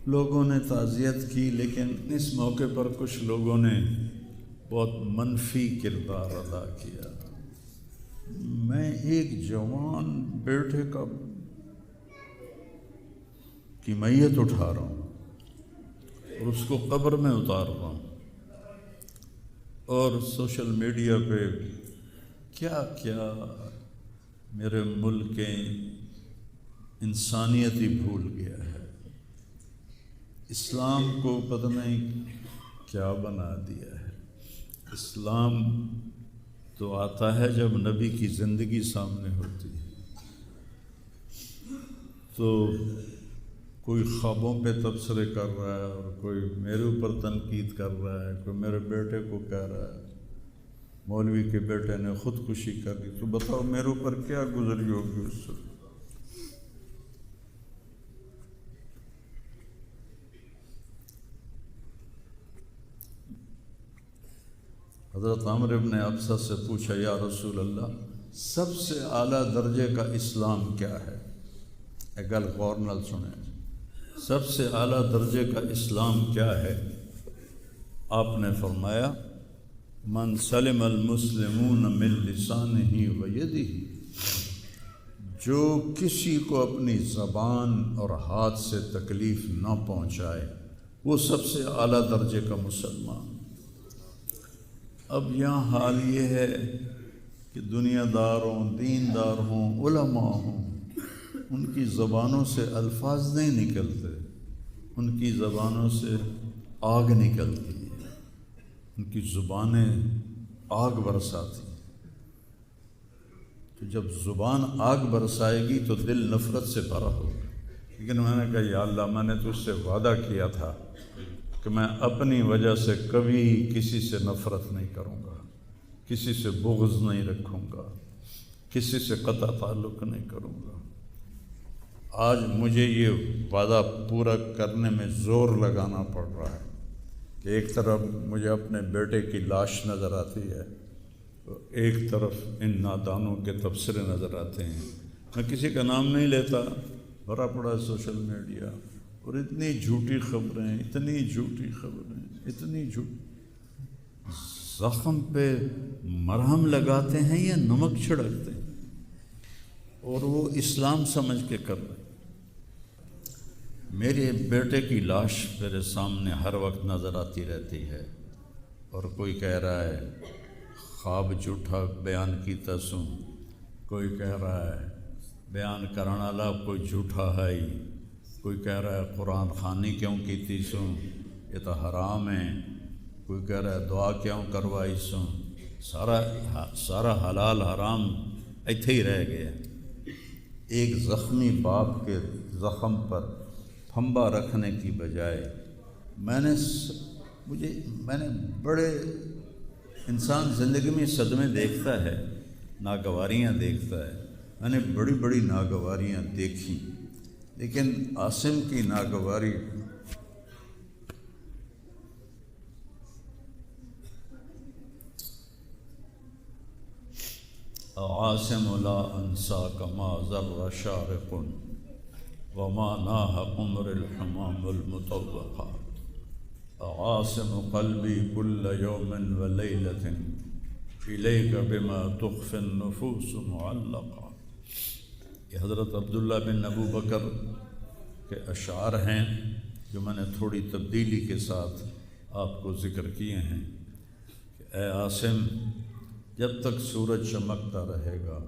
لوگوں نے تعزیت کی، لیکن اس موقع پر کچھ لوگوں نے بہت منفی کردار ادا کیا۔ میں ایک جوان بیٹے کی میت اٹھا رہا ہوں اور اس کو قبر میں اتار رہا ہوں، اور سوشل میڈیا پہ کیا کیا میرے ملک کے انسانیت ہی بھول گیا ہے، اسلام کو پتہ نہیں کیا بنا دیا ہے۔ اسلام تو آتا ہے جب نبی کی زندگی سامنے ہوتی ہے، تو کوئی خوابوں پہ تبصرے کر رہا ہے اور کوئی میرے اوپر تنقید کر رہا ہے، کوئی میرے بیٹے کو کہہ رہا ہے مولوی کے بیٹے نے خودکشی کر لی، تو بتاؤ میرے اوپر کیا گزری ہوگی اس سے۔ حضرت عمرو بن ابسہ سے پوچھا، یا رسول اللہ، سب سے اعلیٰ درجے کا اسلام کیا ہے؟ ایک گل غور نال سنیں، سب سے اعلیٰ درجے کا اسلام کیا ہے؟ آپ نے فرمایا، من سلم المسلمون من لسانہ و یدہ، جو کسی کو اپنی زبان اور ہاتھ سے تکلیف نہ پہنچائے وہ سب سے اعلیٰ درجے کا مسلمان۔ اب یہاں حال یہ ہے کہ دنیا دار ہوں، دیندار ہوں، علماء ہوں، ان کی زبانوں سے الفاظ نہیں نکلتے، ان کی زبانوں سے آگ نکلتی ہے، ان کی زبانیں آگ برساتی ہیں۔ تو جب زبان آگ برسائے گی تو دل نفرت سے بھرا ہوگا۔ لیکن میں نے کہا، یا اللہ، میں نے تجھ سے وعدہ کیا تھا کہ میں اپنی وجہ سے کبھی کسی سے نفرت نہیں کروں گا، کسی سے بغض نہیں رکھوں گا، کسی سے قطع تعلق نہیں کروں گا۔ آج مجھے یہ وعدہ پورا کرنے میں زور لگانا پڑ رہا ہے کہ ایک طرف مجھے اپنے بیٹے کی لاش نظر آتی ہے، ایک طرف ان نادانوں کے تبصرے نظر آتے ہیں۔ میں کسی کا نام نہیں لیتا، بھرا پڑا سوشل میڈیا، اور اتنی جھوٹی خبریں، اتنی جھوٹی خبریں، اتنی جھوٹ، زخم پہ مرہم لگاتے ہیں یا نمک چھڑکتے ہیں، اور وہ اسلام سمجھ کے کر رہے ہیں۔ میرے بیٹے کی لاش میرے سامنے ہر وقت نظر آتی رہتی ہے، اور کوئی کہہ رہا ہے خواب جھوٹا بیان کیتا سوں، کوئی کہہ رہا ہے بیان کرنا والا کوئی جھوٹا ہے ہی، کوئی کہہ رہا ہے قرآن خوانی کیوں کیتی سوں، یہ تو حرام ہے، کوئی کہہ رہا ہے دعا کیوں کروائی سوں۔ سارا حلال حرام ایتھے ہی رہ گیا۔ ایک زخمی باپ کے زخم پر پھنبا رکھنے کی بجائے میں نے بڑے، انسان زندگی میں صدمے دیکھتا ہے، ناگواریاں دیکھتا ہے، میں نے بڑی بڑی ناگواریاں دیکھی، لیکن عاصم کی ناگواری عاصم لا انساک ما ذر شارق وما ناہ عمر الحمام المطوقات، عاصم قلبی کل یوم ولیلۃ الیک بما تخفی النفوس معلقا۔ یہ حضرت عبداللہ بن ابو بکر کے اشعار ہیں جو میں نے تھوڑی تبدیلی کے ساتھ آپ کو ذکر کیے ہیں کہ اے عاصم، جب تک سورج چمکتا رہے گا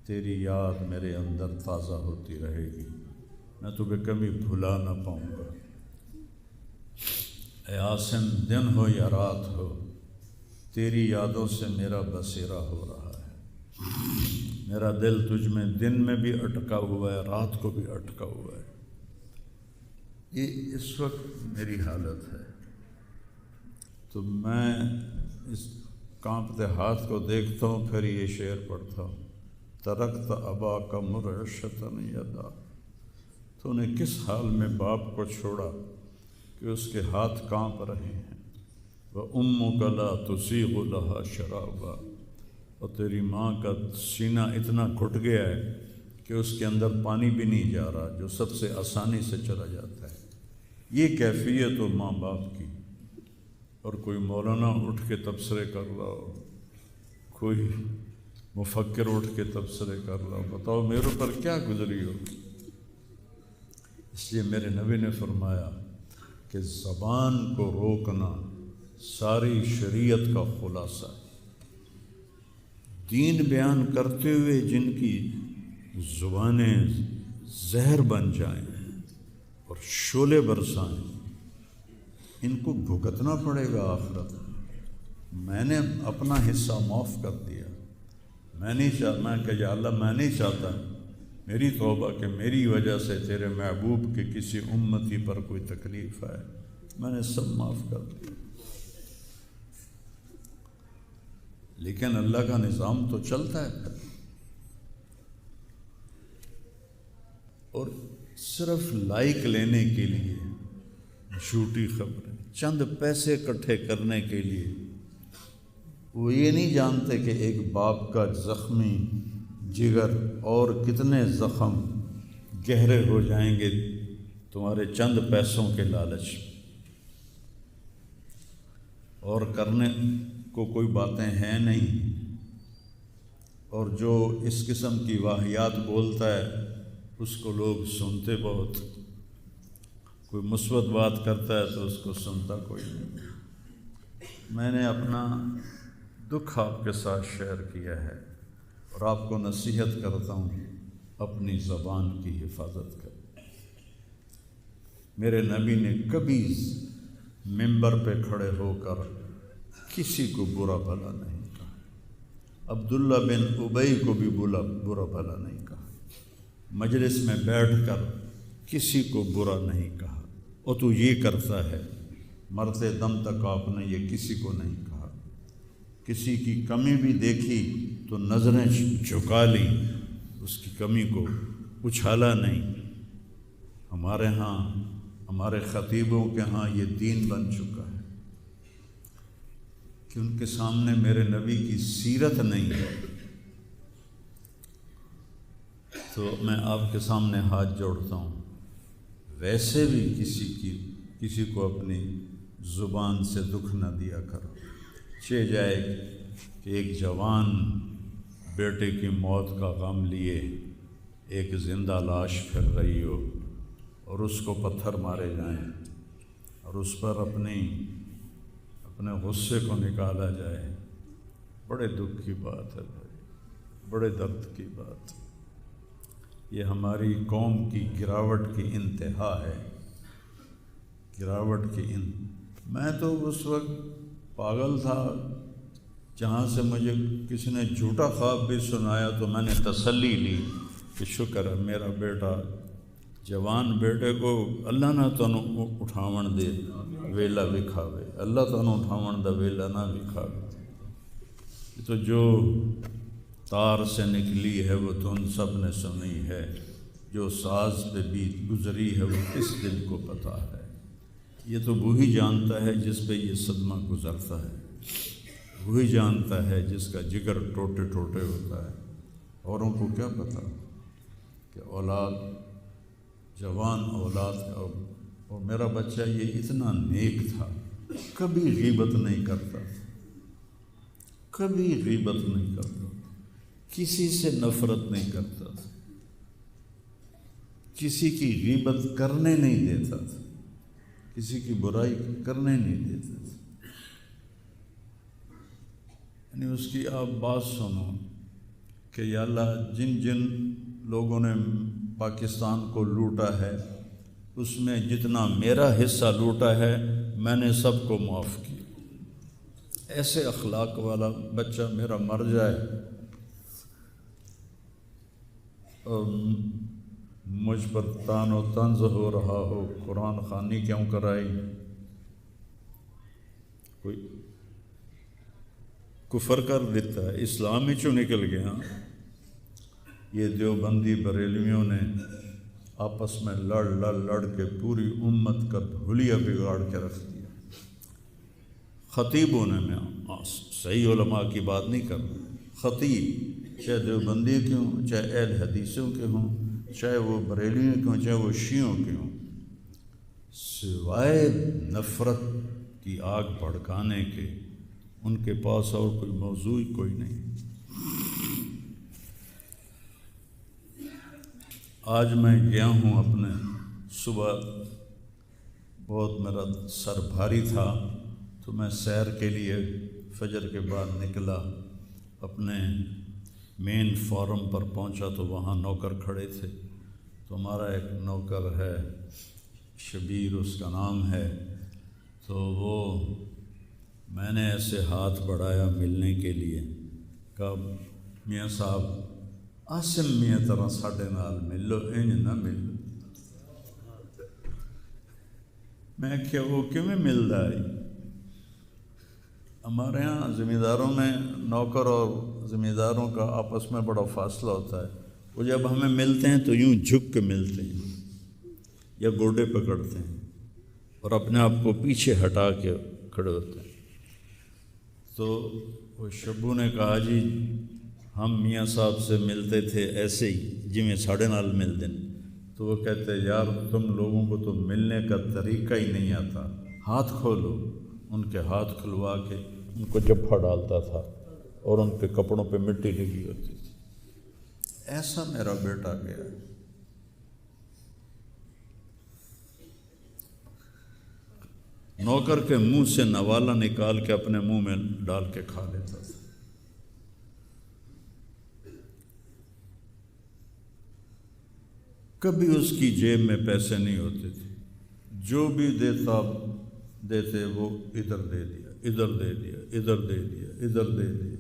تیری یاد میرے اندر تازہ ہوتی رہے گی، میں تمہیں کبھی بھلا نہ پاؤں گا۔ اے عاصم، دن ہو یا رات ہو، تیری یادوں سے میرا بسیرا ہو رہا ہے، میرا دل تجھ میں دن میں بھی اٹکا ہوا ہے، رات کو بھی اٹکا ہوا ہے۔ یہ اس وقت میری حالت ہے۔ تو میں اس کانپتے ہاتھ کو دیکھتا ہوں، پھر یہ شعر پڑھتا ہوں، ترکت اباک مرعشۃ یدا، تو نے کس حال میں باپ کو چھوڑا کہ اس کے ہاتھ کانپ رہے ہیں، وَأُمُّكَ لَا تُسِيغُ لَهَا شَرَابًا، اور تیری ماں کا سینہ اتنا گھٹ گیا ہے کہ اس کے اندر پانی بھی نہیں جا رہا، جو سب سے آسانی سے چلا جاتا ہے۔ یہ کیفیت ہو ماں باپ کی، اور کوئی مولانا اٹھ کے تبصرے کر رہا ہو، کوئی مفکر اٹھ کے تبصرے کر رہا ہو، بتاؤ میرے پر کیا گزری ہو۔ اس لیے میرے نبی نے فرمایا کہ زبان کو روکنا ساری شریعت کا خلاصہ ہے۔ دین بیان کرتے ہوئے جن کی زبانیں زہر بن جائیں اور شعلے برسائیں، ان کو بھگتنا پڑے گا آخرت میں۔ میں نے اپنا حصہ معاف کر دیا، میں کہ یا اللہ میں نہیں چاہتا، میری توبہ کہ میری وجہ سے تیرے محبوب کے کسی امتی پر کوئی تکلیف آئے، میں نے سب معاف کر دیا۔ لیکن اللہ کا نظام تو چلتا ہے پھر، اور صرف لائک لینے کے لیے جھوٹی خبریں، چند پیسے اکٹھے کرنے کے لیے، وہ یہ نہیں جانتے کہ ایک باپ کا زخمی جگر اور کتنے زخم گہرے ہو جائیں گے تمہارے چند پیسوں کے لالچ، اور کرنے کو کوئی باتیں ہیں نہیں۔ اور جو اس قسم کی واہیات بولتا ہے اس کو لوگ سنتے بہت، کوئی مثبت بات کرتا ہے تو اس کو سنتا کوئی نہیں۔ میں نے اپنا دکھ آپ کے ساتھ شیئر کیا ہے، اور آپ کو نصیحت کرتا ہوں اپنی زبان کی حفاظت کریں۔ میرے نبی نے کبھی منبر پہ کھڑے ہو کر کسی کو برا بھلا نہیں کہا، عبداللہ بن ابی کو بھی برا بھلا نہیں کہا، مجلس میں بیٹھ کر کسی کو برا نہیں کہا، اور تو یہ کرتا ہے، مرتے دم تک آپ نے یہ کسی کو نہیں کہا۔ کسی کی کمی بھی دیکھی تو نظریں جھکا لیں، اس کی کمی کو اچھالا نہیں۔ ہمارے ہاں، ہمارے خطیبوں کے ہاں یہ دین بن چکا ہے کہ ان کے سامنے میرے نبی کی سیرت نہیں ہے، تو میں آپ کے سامنے ہاتھ جوڑتا ہوں، ویسے بھی کسی کو اپنی زبان سے دکھ نہ دیا کرو۔ چہ جائے کہ ایک جوان بیٹے کی موت کا غم لیے ایک زندہ لاش پھر رہی ہو، اور اس کو پتھر مارے جائیں، اور اس پر اپنے غصے کو نکالا جائے۔ بڑے دکھ کی بات ہے بھائی، بڑے درد کی بات۔ یہ ہماری قوم کی گراوٹ کی انتہا ہے، گراوٹ کی میں تو اس وقت پاگل تھا، جہاں سے مجھے کسی نے جھوٹا خواب بھی سنایا تو میں نے تسلی لی کہ شکر ہے میرا بیٹا، جوان بیٹے کو اللہ نہ تنوں اٹھاون دے ویلا وکھاوے، اللہ تنوں اٹھاون دا ویلا نہ وکھاوے۔ تو جو تار سے نکلی ہے وہ دھن سب نے سنی ہے، جو ساز پہ بیت گزری ہے وہ کس دل کو پتہ ہے۔ یہ تو وہی جانتا ہے جس پہ یہ صدمہ گزرتا ہے، وہی جانتا ہے جس کا جگر ٹوٹے ٹوٹے ہوتا ہے۔ اوروں کو کیا پتہ کہ اولاد، جوان اولاد کا، اور میرا بچہ یہ اتنا نیک تھا، کبھی غیبت نہیں کرتا، کبھی غیبت نہیں کرتا، کسی سے نفرت نہیں کرتا تھا، کسی کی غیبت کرنے نہیں دیتا تھا، کسی کی برائی کرنے نہیں دیتا تھا۔ یعنی اس کی آپ بات سنو کہ یا اللہ جن جن لوگوں نے پاکستان کو لوٹا ہے اس میں جتنا میرا حصہ لوٹا ہے میں نے سب کو معاف کیا۔ ایسے اخلاق والا بچہ میرا مر جائے اور مجھ پر تان و طنز ہو رہا ہو، قرآن خوانی کیوں کرائی، کوئی کفر کر دیتا ہے، اسلام ہی چوں نکل گیا۔ یہ دیوبندی بریلویوں نے آپس میں لڑ کے پوری امت کا حلیہ بگاڑ کے رکھ دیا۔ خطیبوں نے، میں صحیح علماء کی بات نہیں کر رہا، خطیب چاہے دیوبندی کے ہوں، چاہے اہل حدیثوں کے ہوں، چاہے وہ بریلویوں کے ہوں، چاہے وہ شیعوں کے ہوں، سوائے نفرت کی آگ بھڑکانے کے ان کے پاس اور کوئی موضوع کوئی نہیں۔ آج میں گیا ہوں اپنے صبح، بہت میرا سر بھاری تھا تو میں سیر کے لیے فجر کے بعد نکلا، اپنے مین فارم پر پہنچا تو وہاں نوکر کھڑے تھے، تو ہمارا ایک نوکر ہے شبیر اس کا نام ہے، تو وہ میں نے ایسے ہاتھ بڑھایا ملنے کے لیے، کہا میاں صاحب آسم میاں طرح ساڈے نال مل لو، انج نہ مل لو۔ میں کہ وہ کیویں ملدا ہے؟ ہمارے ہاں زمینداروں میں نوکر اور زمینداروں کا آپس میں بڑا فاصلہ ہوتا ہے، وہ جب ہمیں ملتے ہیں تو یوں جھک کے ملتے ہیں یا گوڈے پکڑتے ہیں اور اپنے آپ کو پیچھے ہٹا کے کھڑے ہوتے ہیں۔ تو وہ شبو نے کہا جی ہم میاں صاحب سے ملتے تھے ایسے ہی جویں ساڑے نال ملتے ہیں، تو وہ کہتے یار تم لوگوں کو تو ملنے کا طریقہ ہی نہیں آتا، ہاتھ کھولو۔ ان کے ہاتھ کھلوا کے ان کو جپھا ڈالتا تھا اور ان کے کپڑوں پہ مٹی لگی ہوتی تھی۔ ایسا میرا بیٹا گیا۔ نوکر کے منہ سے نوالا نکال کے اپنے منہ میں ڈال کے کھا لیتا تھا۔ کبھی اس کی جیب میں پیسے نہیں ہوتے تھے، جو بھی دیتے وہ ادھر دے دیا، ادھر دے دیا، ادھر دے دیا، ادھر دے دیا۔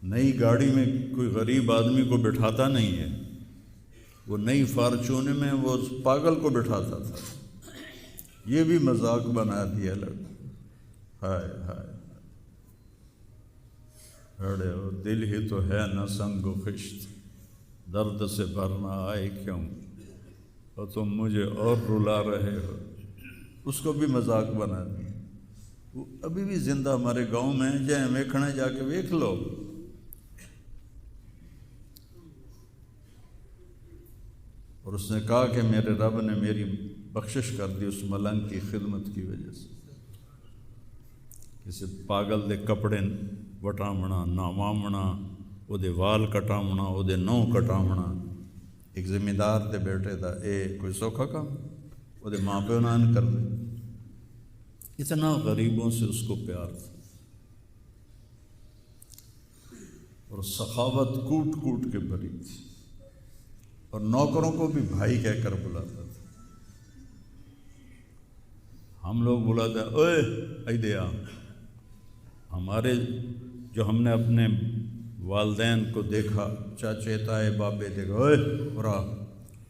نئی گاڑی میں کوئی غریب آدمی کو بٹھاتا نہیں ہے، وہ نئی فارچون میں وہ اس پاگل کو بٹھاتا تھا۔ یہ بھی مذاق بنا دیا لڑکا۔ ہائے ہائے ہڑے ہو دل ہی تو ہے نہ سنگ و خشت، درد سے بھرنا آئے کیوں، اور تم مجھے اور رلا رہے ہو۔ اس کو بھی مذاق بنا دیا۔ وہ ابھی بھی زندہ ہمارے گاؤں میں جائیں ویکھنے جا کے ویکھ لو۔ اور اس نے کہا کہ میرے رب نے میری بخشش کر دی اس ملنگ کی خدمت کی وجہ سے۔ کسی پاگل دے کپڑے وٹامنا، ناوامنا، وہ دے وال کٹامنا، وہ دے نو کٹامنا، ایک زمیندار دے بیٹے دا اے کوئی سوکھا کام؟ وہ دے ماں پیو نان کر دے۔ اتنا غریبوں سے اس کو پیار تھا، اور سخاوت کوٹ کوٹ کے بھری تھی، اور نوکروں کو بھی بھائی کہہ کر بلاتا تھا۔ ہم لوگ بلاتے ہیں اوئے ایدے آ، ہمارے جو ہم نے اپنے والدین کو دیکھا، چاچے تائے بابے دیکھا، اوئے برا،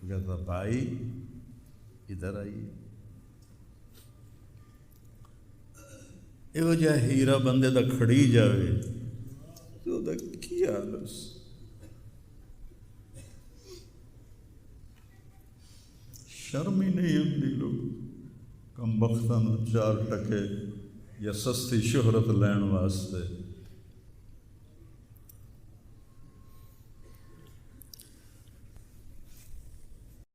کہتا بھائی ادھر آئیے۔ یہ جا ہیرا بندے دا کھڑی جاوے تو دا کی حال اس۔ شرم ہی نہیں ہوتی لوگ کم بختاں چار ٹکے یا سستی شہرت لین واسطے